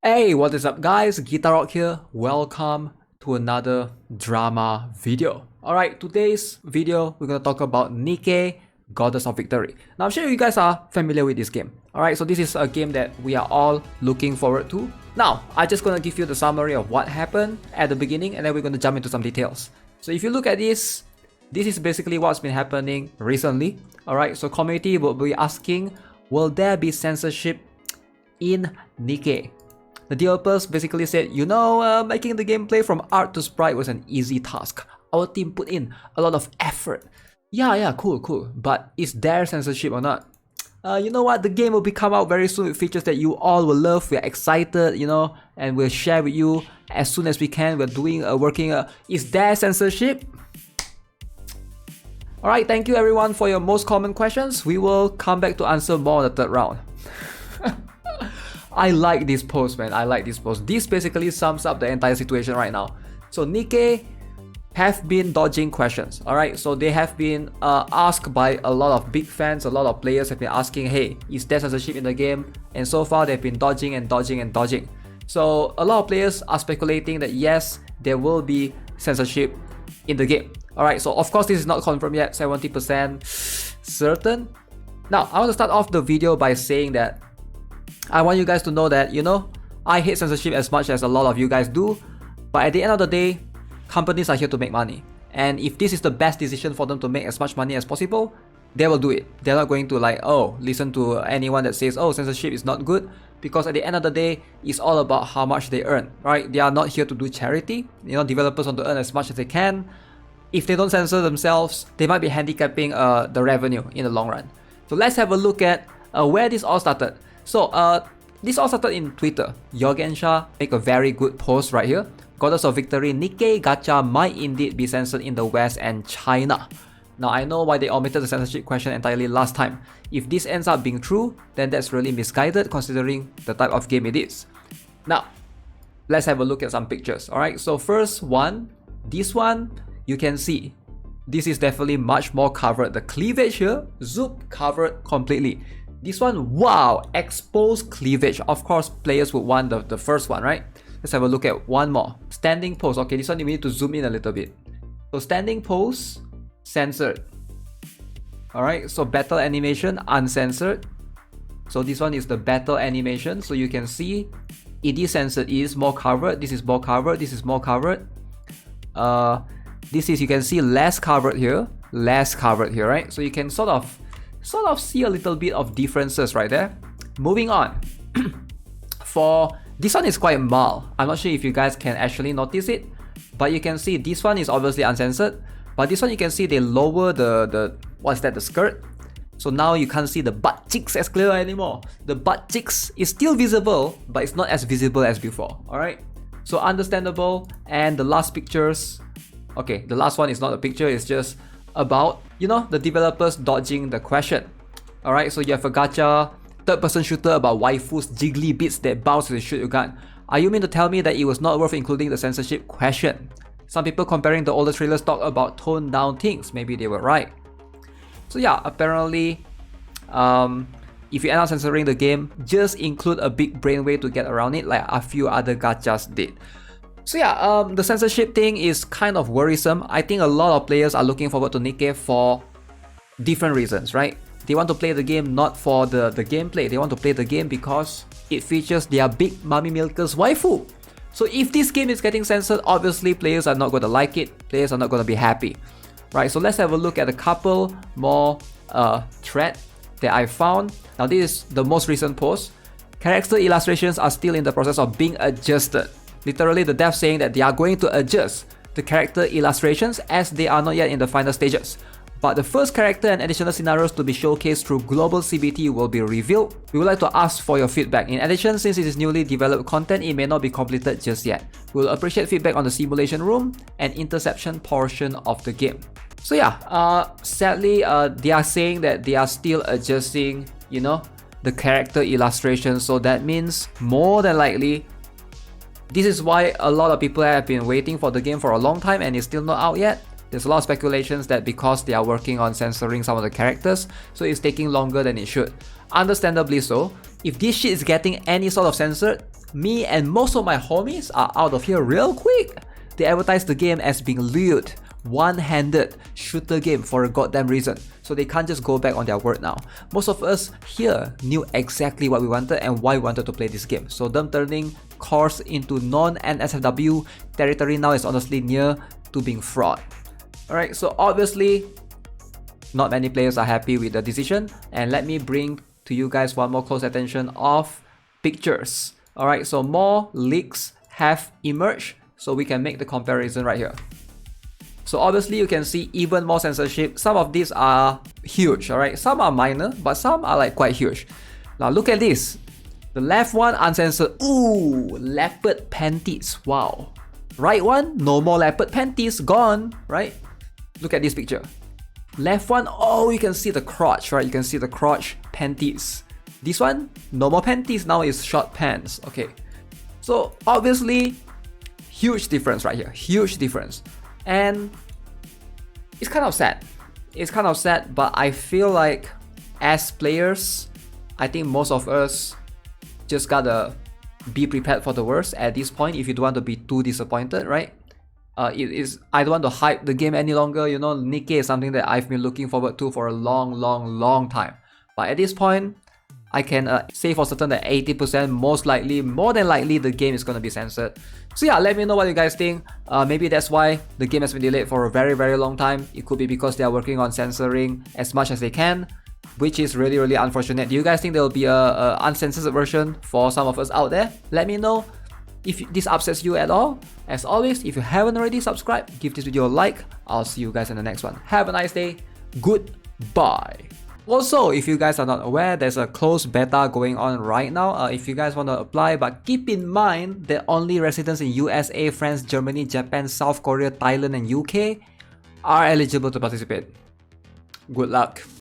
Hey, what is up guys? GuitarRock here. Welcome to another drama video. Alright, today's video we're gonna talk about Nikke, Goddess of Victory. Now I'm sure you guys are familiar with this game. Alright, so this is a game that we are all looking forward to. Now, I'm just gonna give you the summary of what happened at the beginning and then we're gonna jump into some details. So if you look at this is basically what's been happening recently. Alright, so community will be asking, will there be censorship in Nikke? The developers basically said, making the gameplay from art to sprite was an easy task. Our team put in a lot of effort. Yeah, cool. But is there censorship or not? You know what? The game will be come out very soon with features that you all will love. We're excited, and we'll share with you as soon as we can. We're working. Is there censorship? Alright, thank you everyone for your most common questions. We will come back to answer more in the third round. I like this post, man. I like this post. This basically sums up the entire situation right now. So Nikke have been dodging questions. Alright, so they have been asked by a lot of big fans. A lot of players have been asking, hey, is there censorship in the game? And so far they've been dodging. So a lot of players are speculating that yes, there will be censorship in the game. Alright, so of course this is not confirmed yet, 70% certain. Now, I want to start off the video by saying that I want you guys to know that, I hate censorship as much as a lot of you guys do. But at the end of the day, companies are here to make money. And if this is the best decision for them to make as much money as possible, they will do it. They're not going to listen to anyone that says, censorship is not good. Because at the end of the day, it's all about how much they earn, right? They are not here to do charity. Developers want to earn as much as they can. If they don't censor themselves, they might be handicapping the revenue in the long run. So let's have a look at where this all started. So this all started in Twitter. Yorgensha make a very good post right here. Goddess of Victory, Nikke gacha might indeed be censored in the West and China. Now I know why they omitted the censorship question entirely last time. If this ends up being true, then that's really misguided considering the type of game it is. Now, let's have a look at some pictures. Alright, so first one, this one, you can see this is definitely much more covered. The cleavage here, zoop, covered completely. This one, wow, exposed cleavage. Of course, players would want the first one, right? Let's have a look at one more. Standing pose. Okay, this one we need to zoom in a little bit. So standing pose, censored. Alright, so battle animation, uncensored. So this one is the battle animation. So you can see it is censored. It is more covered. This is more covered. This is more covered. This is, you can see less covered here. Less covered here, right? So you can sort of see a little bit of differences right there. Moving on. For this one is quite mild. I'm not sure if you guys can actually notice it, but you can see this one is obviously uncensored. But this one you can see they lower the skirt. So now you can't see the butt cheeks as clear anymore. The butt cheeks is still visible, but it's not as visible as before. Alright, so understandable. And the last pictures, okay, the last one is not a picture, it's just about, the developers dodging the question. Alright, so you have a gacha third-person shooter about waifus, jiggly bits that bounce to shoot your gun. Are you mean to tell me that it was not worth including the censorship question? Some people comparing the older trailers talk about toned down things. Maybe they were right. So yeah, apparently, if you end up censoring the game, just include a big brainwave to get around it, like a few other gachas did. So yeah, the censorship thing is kind of worrisome. I think a lot of players are looking forward to Nikke for different reasons, right? They want to play the game not for the gameplay. They want to play the game because it features their big mommy milkers waifu. So if this game is getting censored, obviously players are not going to like it. Players are not going to be happy. Right, so let's have a look at a couple more thread that I found. Now this is the most recent post. Character illustrations are still in the process of being adjusted. Literally the dev saying that they are going to adjust the character illustrations as they are not yet in the final stages. But the first character and additional scenarios to be showcased through global CBT will be revealed. We would like to ask for your feedback. In addition, since it is newly developed content, it may not be completed just yet. We will appreciate feedback on the simulation room and interception portion of the game. So yeah, sadly, they are saying that they are still adjusting, the character illustration. So that means more than likely, this is why a lot of people have been waiting for the game for a long time and it's still not out yet. There's a lot of speculations that because they are working on censoring some of the characters, so it's taking longer than it should. Understandably so. If this shit is getting any sort of censored, me and most of my homies are out of here real quick. They advertise the game as being loot, one-handed shooter game for a goddamn reason, so they can't just go back on their word now. Most of us here knew exactly what we wanted and why we wanted to play this game, so them turning cores into non-NSFW territory now is honestly near to being fraud. Alright, so obviously not many players are happy with the decision, and let me bring to you guys one more close attention of pictures. Alright, so more leaks have emerged, so we can make the comparison right here. So obviously you can see even more censorship. Some of these are huge, alright? Some are minor, but some are like quite huge. Now look at this. The left one uncensored. Ooh, leopard panties. Wow. Right one, no more leopard panties, gone, right? Look at this picture. Left one, oh, you can see the crotch, right? You can see the crotch panties. This one, no more panties, now it's short pants. Okay. So obviously, huge difference right here. Huge difference. And it's kind of sad. It's kind of sad, but I feel like as players, I think most of us just gotta be prepared for the worst at this point if you don't want to be too disappointed, right? I don't want to hype the game any longer. You know, Nikke is something that I've been looking forward to for a long time. But at this point, I can say for certain that 80% most likely, more than likely, the game is going to be censored. So yeah, let me know what you guys think. Maybe that's why the game has been delayed for a very long time. It could be because they are working on censoring as much as they can, which is really unfortunate. Do you guys think there will be a uncensored version for some of us out there? Let me know if this upsets you at all. As always, if you haven't already subscribed, give this video a like. I'll see you guys in the next one. Have a nice day. Goodbye. Also, if you guys are not aware, there's a closed beta going on right now. If you guys want to apply, but keep in mind that only residents in USA, France, Germany, Japan, South Korea, Thailand, and UK are eligible to participate. Good luck.